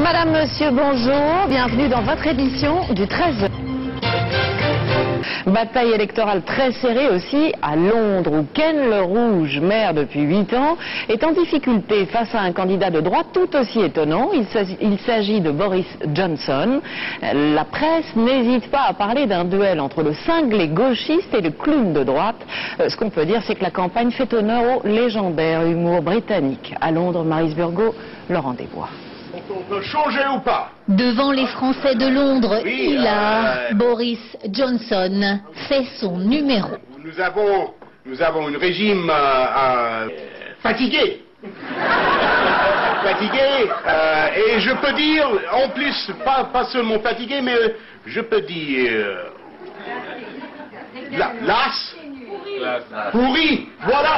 Madame, Monsieur, bonjour. Bienvenue dans votre édition du 13. Bataille électorale très serrée aussi à Londres, où Ken le Rouge, maire depuis 8 ans, est en difficulté face à un candidat de droite tout aussi étonnant. Il s'agit de Boris Johnson. La presse n'hésite pas à parler d'un duel entre le cinglé gauchiste et le clown de droite. Ce qu'on peut dire, c'est que la campagne fait honneur au légendaire humour britannique. À Londres, Maryse Burgot, Laurent Desbois. On peut changer ou pas? Devant les Français de Londres, Oui, Boris Johnson fait son numéro. Nous avons un régime fatigué. Et je peux dire, en plus, pas seulement fatigué, mais je peux dire... las, pourri, voilà.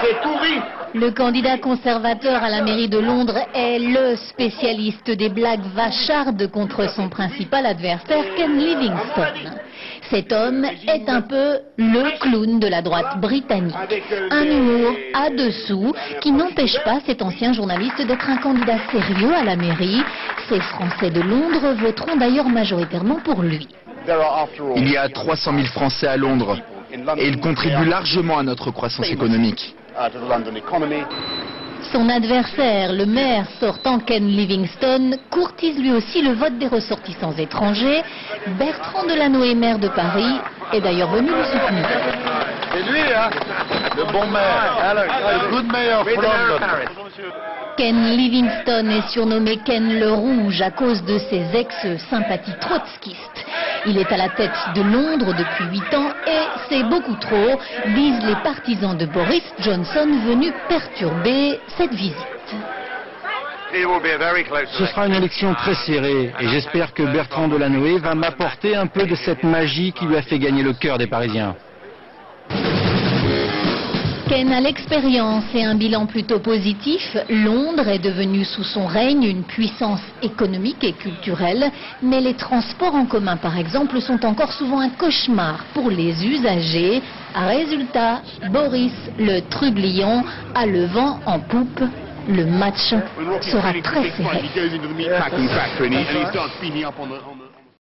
C'est pourri. Le candidat conservateur à la mairie de Londres est le spécialiste des blagues vachardes contre son principal adversaire, Ken Livingstone. Cet homme est un peu le clown de la droite britannique. Un humour à dessous qui n'empêche pas cet ancien journaliste d'être un candidat sérieux à la mairie. Ces Français de Londres voteront d'ailleurs majoritairement pour lui. Il y a 300 000 Français à Londres et ils contribuent largement à notre croissance économique. Son adversaire, le maire sortant Ken Livingstone, courtise lui aussi le vote des ressortissants étrangers. Bertrand Delanoë, maire de Paris, est d'ailleurs venu le soutenir. C'est lui, hein, le bon maire, le good mayor from London. Ken Livingstone est surnommé Ken le Rouge à cause de ses ex-sympathies trotskistes. Il est à la tête de Londres depuis 8 ans et c'est beaucoup trop, disent les partisans de Boris Johnson venus perturber cette visite. Ce sera une élection très serrée et j'espère que Bertrand Delanoë va m'apporter un peu de cette magie qui lui a fait gagner le cœur des Parisiens. Ken a l'expérience et un bilan plutôt positif. Londres est devenue sous son règne une puissance économique et culturelle, mais les transports en commun par exemple sont encore souvent un cauchemar pour les usagers. Résultat, Boris le trublion a le vent en poupe. Le match sera très serré.